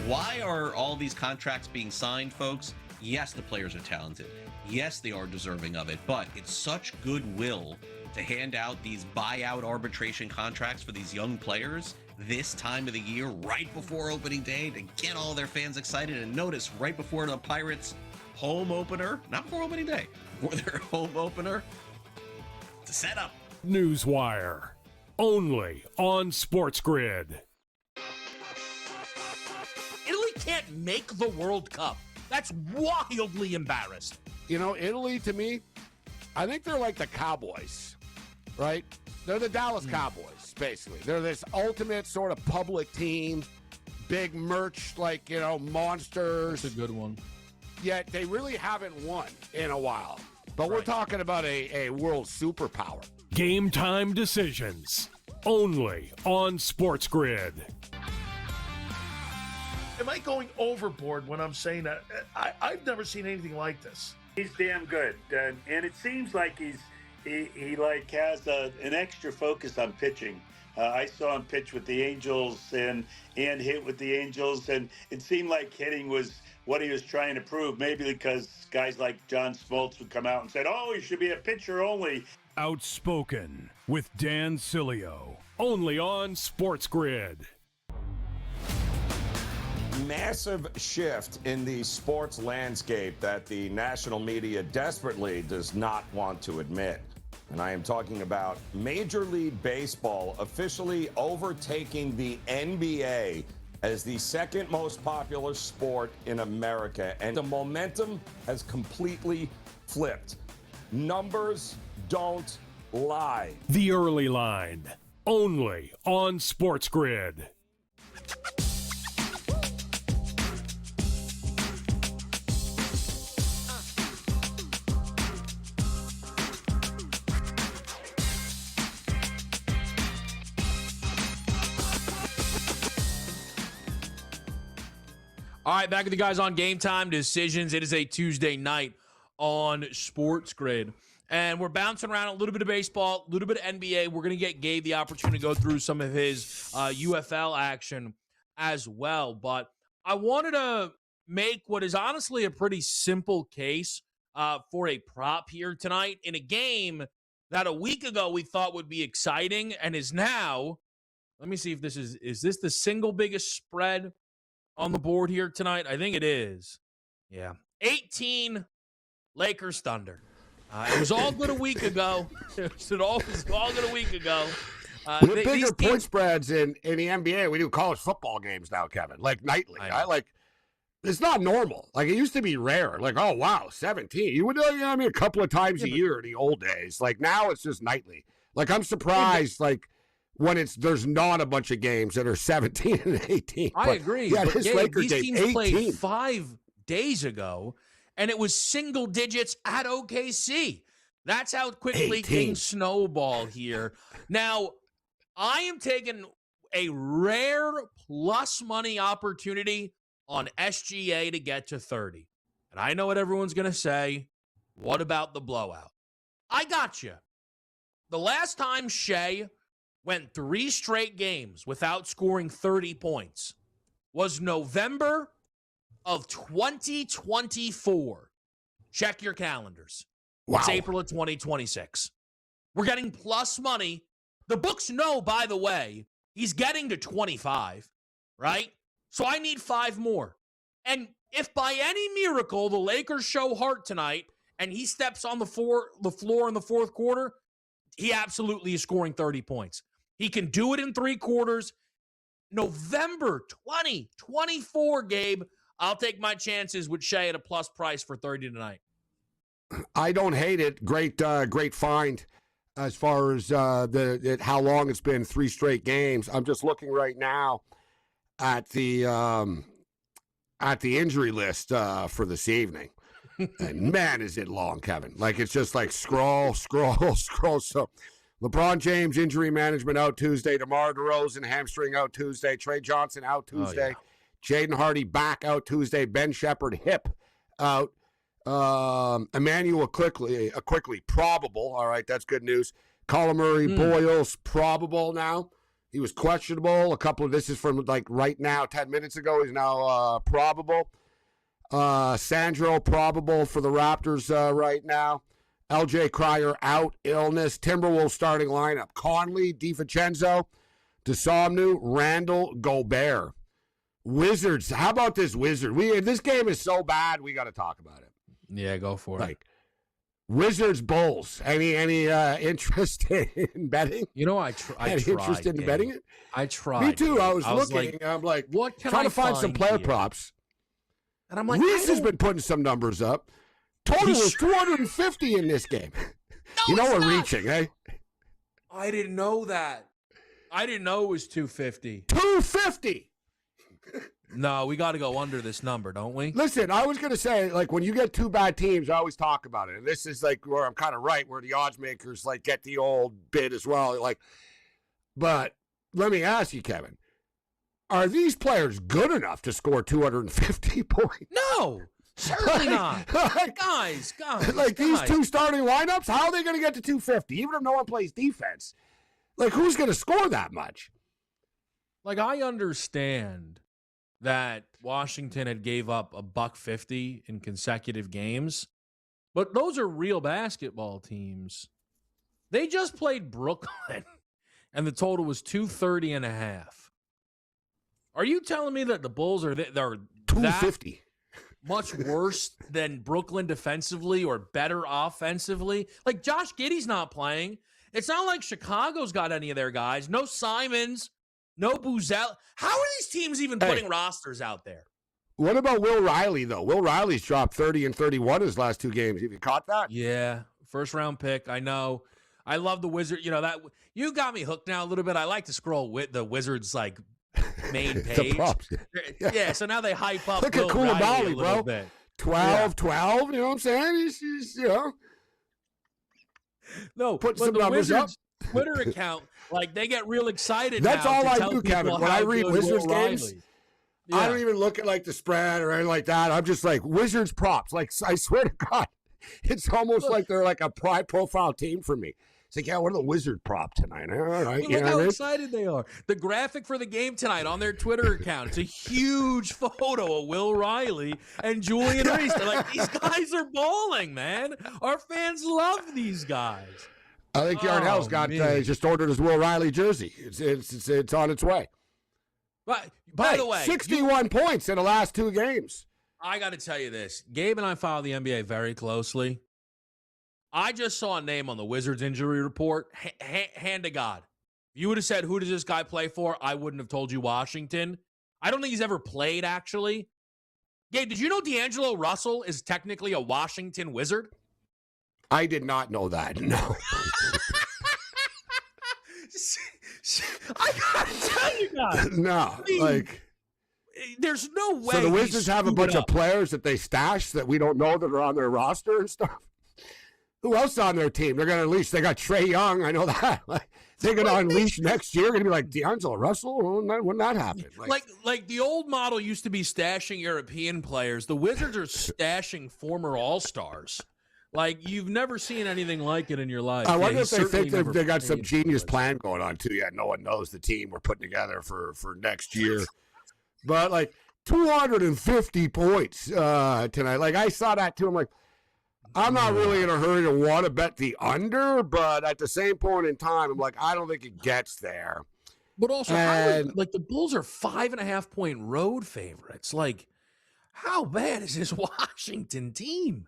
Why are all these contracts being signed, folks? Yes, the players are talented. Yes, they are deserving of it, but it's such goodwill to hand out these buyout arbitration contracts for these young players this time of the year, right before opening day, to get all their fans excited. And notice, right before the Pirates' home opener, not before opening day, before their home opener, to set up. Newswire, only on SportsGrid. Italy can't make the World Cup. That's wildly embarrassed. You know, Italy, to me, I think they're like the Cowboys, right? They're the Dallas Cowboys, basically. They're this ultimate sort of public team, big merch, like, you know, monsters. That's a good one. Yet they really haven't won in a while. But we're talking about a world superpower. Game time decisions, only on SportsGrid. Am I going overboard when I'm saying that? I've never seen anything like this. He's damn good, and it seems like he like has an extra focus on pitching. I saw him pitch with the Angels and hit with the Angels, and it seemed like hitting was what he was trying to prove. Maybe because guys like John Smoltz would come out and said, "Oh, he should be a pitcher only." Outspoken with Dan Cilio, only on SportsGrid. Massive shift in the sports landscape that the national media desperately does not want to admit. And I am talking about Major League Baseball officially overtaking the NBA as the second most popular sport in America. And the momentum has completely flipped. Numbers don't lie. The Early Line, only on SportsGrid. All right, back with you guys on Game Time Decisions. It is a Tuesday night on SportsGrid. And we're bouncing around a little bit of baseball, a little bit of NBA. We're going to get Gabe the opportunity to go through some of his UFL action as well. But I wanted to make what is honestly a pretty simple case for a prop here tonight in a game that a week ago we thought would be exciting and is now, let me see if this is this the single biggest spread on the board here tonight? I think it is. Yeah. 18 Lakers Thunder. It was all good a week ago. It was all good a week ago. With bigger point spreads in the NBA, we do college football games now, Kevin, like nightly. It's not normal. Like, it used to be rare. Like, oh, wow, 17. You would, a couple of times a year in the old days. Like, now it's just nightly. Like, I'm surprised, when there's not a bunch of games that are 17 and 18. I agree. Yeah, but this Laker these game, teams 18. played 5 days ago, and it was single digits at OKC. That's how quickly 18. things snowball here. Now, I am taking a rare plus money opportunity on SGA to get to 30. And I know what everyone's going to say. What about the blowout? I got you. The last time Shea went 3 straight games without scoring 30 points was November of 2024. Check your calendars. Wow. It's April of 2026. We're getting plus money. The books know, by the way, he's getting to 25, right? So I need 5 more. And if by any miracle the Lakers show heart tonight and he steps on the floor in the fourth quarter, he absolutely is scoring 30 points. He can do it in 3 quarters. November 2024, Gabe. I'll take my chances with Shea at a plus price for 30 tonight. I don't hate it. Great find as far as how long it's been, 3 straight games. I'm just looking right now at the injury list for this evening. And man, is it long, Kevin. Like, it's just like scroll. So LeBron James, injury management out Tuesday. DeMar DeRozan, hamstring out Tuesday. Trey Johnson out Tuesday. Oh, yeah. Jaden Hardy back out Tuesday. Ben Shepherd hip out. Emmanuel quickly probable. All right, that's good news. Colin Murray, Boyles probable now. He was questionable. This is from like right now, 10 minutes ago. He's now probable. Sandro probable for the Raptors right now. LJ Cryer out, illness. Timberwolves starting lineup. Conley, DiVincenzo, DeSomnu, Randall, Gobert. Wizards. How about this Wizard? This game is so bad, we got to talk about it. Yeah, go for it. Wizards Bulls. Any interest in betting? You know, I tried. Interest in betting it? I tried. Me too. I was looking. Like, I'm like, what can trying I to find some player here? props. And I'm like, Reese has been putting some numbers up. Total was 250 in this game. No, we're reaching, eh? I didn't know that. I didn't know it was 250. 250. No, we got to go under this number, don't we? Listen, I was going to say, like, when you get 2 bad teams, I always talk about it. And this is, like, where I'm kind of right, where the odds makers, like, get the old bid as well. Like, but let me ask you, Kevin, are these players good enough to score 250 points? No, certainly not. Guys. Like, these 2 starting lineups, how are they going to get to 250? Even if no one plays defense. Like, who's going to score that much? Like, I understand that Washington had gave up $150 in consecutive games, but those are real basketball teams. They just played Brooklyn, and the total was 230.5. Are you telling me that the Bulls they're 250 much worse than Brooklyn defensively or better offensively? Like, Josh Giddey's not playing. It's not like Chicago's got any of their guys. No Simons. No Buzel. How are these teams even putting rosters out there? What about Will Riley, though? Will Riley's dropped 30 and 31 his last 2 games. Have you caught that? Yeah. First-round pick. I know. I love the Wizard. You know, that you got me hooked now a little bit. I like to scroll with the Wizards, like, main page. Yeah, so now they hype up Look Will at Riley Koulibaly, a little bro. bit. 12, you know what I'm saying? It's No, put but some the numbers Wizards up. Twitter account, like, they get real excited. That's now all to I tell do, people Kevin. When how I read good Wizards Will games, Riley. I don't even look at like the spread or anything like that. I'm just like Wizards props. Like I swear to God, it's almost like they're like a profile team for me. It's like, yeah, what are the Wizard prop tonight? All right, Look how excited they are. The graphic for the game tonight on their Twitter account, it's a huge photo of Will Riley and Julian Reese. They're like, these guys are balling, man. Our fans love these guys. I think Yarnell's got just ordered his Will Riley jersey. It's on its way. But by the way, 61 points in the last 2 games. I got to tell you this. Gabe and I follow the NBA very closely. I just saw a name on the Wizards injury report. Hand to God. If you would have said, who does this guy play for? I wouldn't have told you Washington. I don't think he's ever played, actually. Gabe, did you know D'Angelo Russell is technically a Washington Wizard? I did not know that, no. I got to tell you guys. No, there's no way. So the Wizards have a bunch of players that they stash that we don't know that are on their roster and stuff. Who else on their team? They're going to unleash. They got Trae Young. I know that. They're going to unleash next year. Going to be like D'Angelo Russell. Wouldn't that happen? Like the old model used to be stashing European players. The Wizards are stashing former All-Stars. Like, you've never seen anything like it in your life. I wonder if they think they got some genius plan going on, too. Yeah, no one knows the team we're putting together for next year. But, like, 250 points tonight. Like, I saw that, too. I'm like, I'm not really in a hurry to want to bet the under, but at the same point in time, I'm like, I don't think it gets there. But also, the Bulls are 5.5-point road favorites. Like, how bad is this Washington team?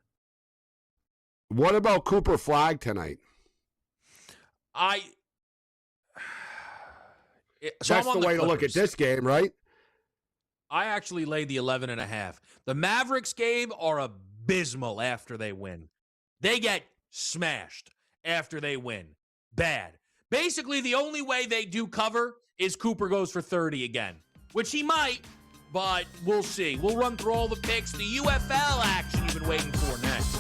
What about Cooper Flag tonight? That's the way to look at this game, right? I actually laid the 11.5. The Mavericks game are abysmal after they win. They get smashed after they win. Bad. Basically, the only way they do cover is Cooper goes for 30 again, which he might, but we'll see. We'll run through all the picks, the UFL action you've been waiting for next.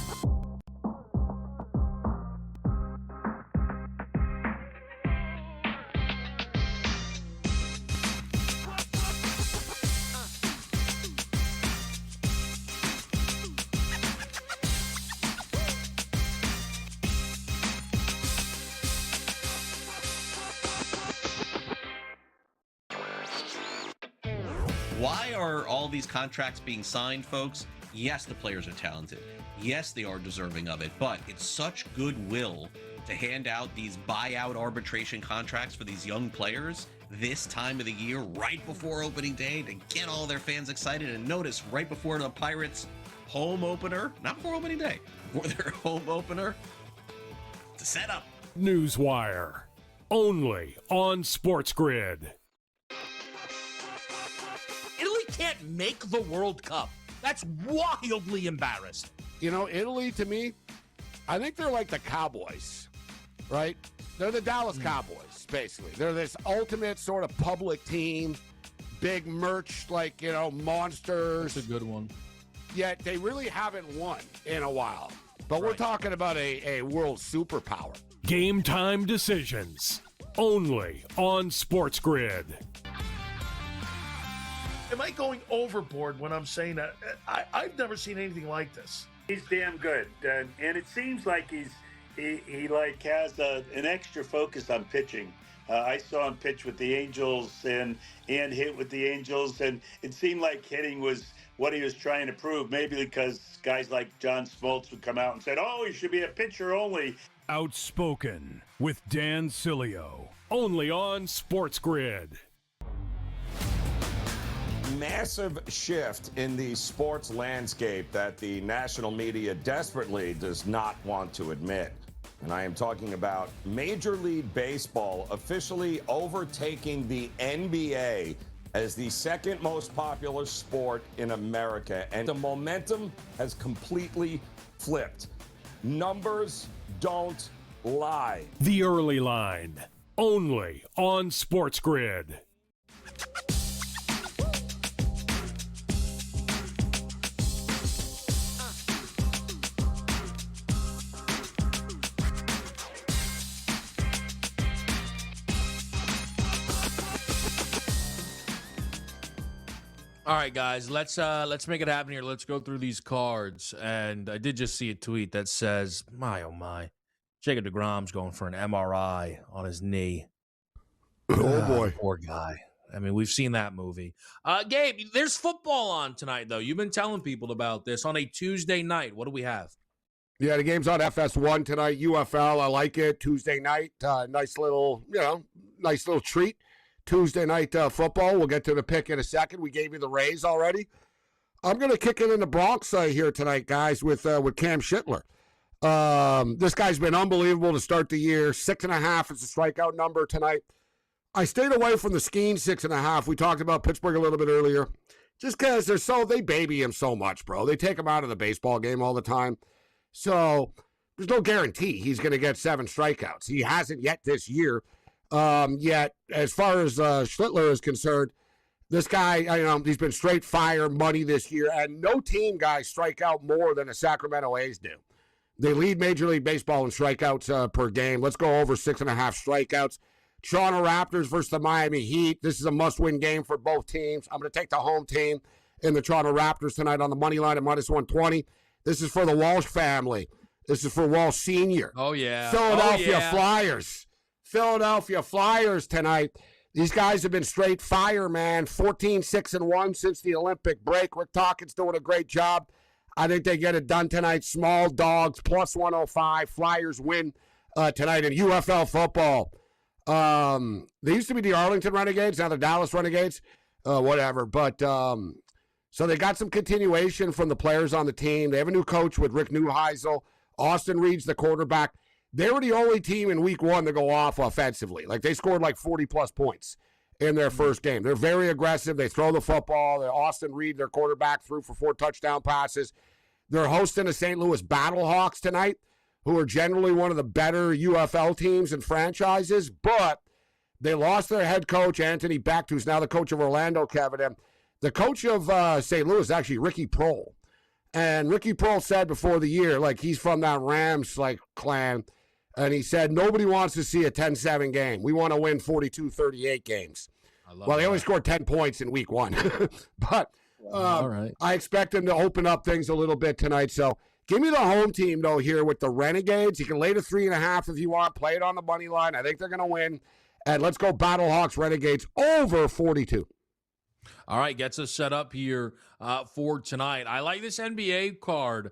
Why are all these contracts being signed, folks? Yes, the players are talented. Yes, they are deserving of it, but it's such goodwill to hand out these buyout arbitration contracts for these young players this time of the year, right before opening day, to get all their fans excited. And notice, right before the Pirates' home opener, not before opening day, before their home opener, to set up. Newswire, only on SportsGrid. Italy can't make the World Cup. That's wildly embarrassed. You know, Italy, to me, I think they're like the Cowboys, right? They're the Dallas Cowboys, basically. They're this ultimate sort of public team, big merch, like, you know, monsters. That's a good one. Yet they really haven't won in a while. But we're talking about a world superpower. Game time decisions, only on SportsGrid. Am I going overboard when I'm saying that? I've never seen anything like this. He's damn good, and it seems like he like has an extra focus on pitching. I saw him pitch with the Angels and hit with the Angels, and it seemed like hitting was what he was trying to prove. Maybe because guys like John Smoltz would come out and said, "Oh, he should be a pitcher only." Outspoken with Dan Cilio, only on SportsGrid. Massive shift in the sports landscape that the national media desperately does not want to admit. And I am talking about Major League Baseball officially overtaking the NBA as the second most popular sport in America. And the momentum has completely flipped. Numbers don't lie. The Early Line, only on SportsGrid. All right, guys, let's make it happen here. Let's go through these cards. And I did just see a tweet that says, my, oh, my, Jacob deGrom's going for an MRI on his knee. Oh, boy. Poor guy. I mean, we've seen that movie. Gabe, there's football on tonight, though. You've been telling people about this on a Tuesday night. What do we have? Yeah, the game's on FS1 tonight. UFL, I like it. Tuesday night, nice little treat. Tuesday night football. We'll get to the pick in a second. We gave you the Rays already. I'm going to kick it in the Bronx here tonight, guys, with Cam Schittler. This guy's been unbelievable to start the year. 6.5 is the strikeout number tonight. I stayed away from the Skeen 6.5. We talked about Pittsburgh a little bit earlier. Just because they baby him so much, bro. They take him out of the baseball game all the time. So there's no guarantee he's going to get 7 strikeouts. He hasn't yet this year. Yet, as far as Schlittler is concerned, this guy, he's been straight fire money this year, and no team guys strike out more than the Sacramento A's do. They lead Major League Baseball in strikeouts per game. Let's go over 6.5 strikeouts. Toronto Raptors versus the Miami Heat. This is a must-win game for both teams. I'm going to take the home team in the Toronto Raptors tonight on the money line at -120. This is for the Walsh family. This is for Walsh Sr. Oh, yeah. Philadelphia Flyers. Philadelphia Flyers tonight. These guys have been straight fire, man. 14-6-1 since the Olympic break. Rick Tocchet's doing a great job. I think they get it done tonight. Small dogs, +105. Flyers win tonight in UFL football. They used to be the Arlington Renegades. Now the Dallas Renegades. Whatever. But so they got some continuation from the players on the team. They have a new coach with Rick Neuheisel. Austin Reed's the quarterback. They were the only team in week 1 to go off offensively. Like, they scored like 40-plus points in their first game. They're very aggressive. They throw the football. Austin Reed, their quarterback, threw for 4 touchdown passes. They're hosting the St. Louis Battlehawks tonight, who are generally one of the better UFL teams and franchises, but they lost their head coach, Anthony Becht, who's now the coach of Orlando, Kevin. And the coach of St. Louis is actually Ricky Prohl. And Ricky Prohl said before the year, like, he's from that Rams, clan, and he said, nobody wants to see a 10-7 game. We want to win 42-38 games. They only scored 10 points in week 1. But all right. I expect them to open up things a little bit tonight. So give me the home team, though, here with the Renegades. You can lay the 3.5 if you want. Play it on the money line. I think they're going to win. And let's go Battlehawks Renegades over 42. All right, gets us set up here for tonight. I like this NBA card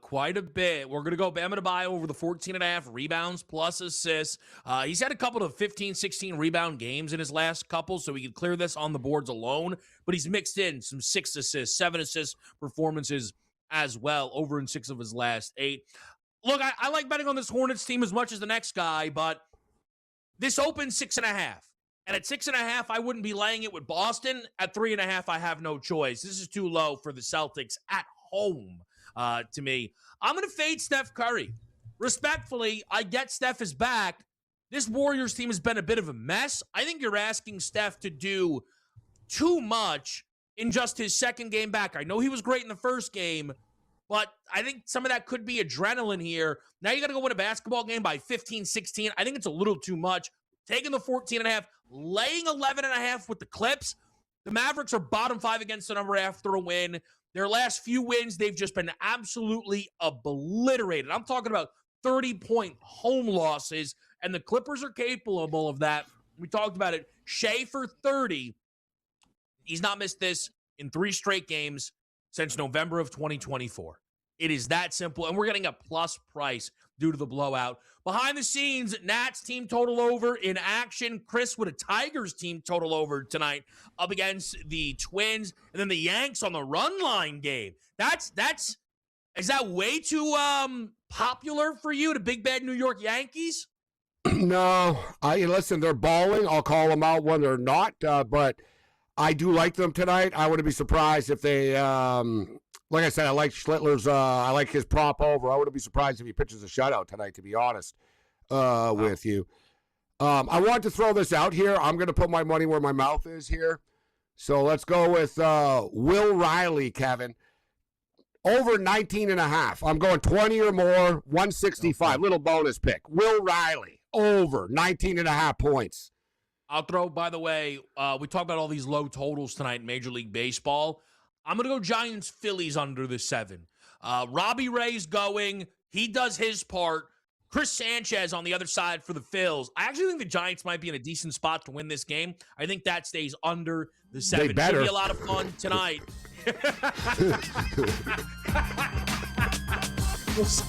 quite a bit. We're going to go Bam Adebayo over the 14.5 rebounds plus assists. He's had a couple of 15, 16 rebound games in his last couple, so he could clear this on the boards alone. But he's mixed in some 6 assists, 7 assist performances as well, over in 6 of his last 8. Look, I like betting on this Hornets team as much as the next guy, but this opens 6.5. And at 6.5, I wouldn't be laying it with Boston. At 3.5, I have no choice. This is too low for the Celtics at home to me. I'm going to fade Steph Curry. Respectfully, I get Steph is back. This Warriors team has been a bit of a mess. I think you're asking Steph to do too much in just his second game back. I know he was great in the first game, but I think some of that could be adrenaline here. Now you got to go win a basketball game by 15, 16. I think it's a little too much. Taking the 14.5, laying 11.5 with the Clips. The Mavericks are bottom 5 against the number after a win. Their last few wins, they've just been absolutely obliterated. I'm talking about 30-point home losses, and the Clippers are capable of that. We talked about it. Shea for 30. He's not missed this in 3 straight games since November of 2024. It is that simple, and we're getting a plus price due to the blowout. Behind the scenes, Nats team total over in action. Chris with a Tigers team total over tonight up against the Twins. And then the Yanks on the run line game. Is that way too popular for you, the big bad New York Yankees? No. Listen, they're balling. I'll call them out when they're not. But I do like them tonight. I wouldn't be surprised if they like I said, I like Schlittler's. I like his prop over. I wouldn't be surprised if he pitches a shutout tonight, to be honest with you. I want to throw this out here. I'm going to put my money where my mouth is here. So let's go with Will Riley, Kevin. Over 19.5. I'm going 20 or more, 165. Little bonus pick. Will Riley, over 19.5 points. I'll throw, by the way, we talked about all these low totals tonight in Major League Baseball. I'm going to go Giants-Phillies under the 7. Robbie Ray's going. He does his part. Chris Sanchez on the other side for the Phils. I actually think the Giants might be in a decent spot to win this game. I think that stays under the 7. Should be a lot of fun tonight. We'll see.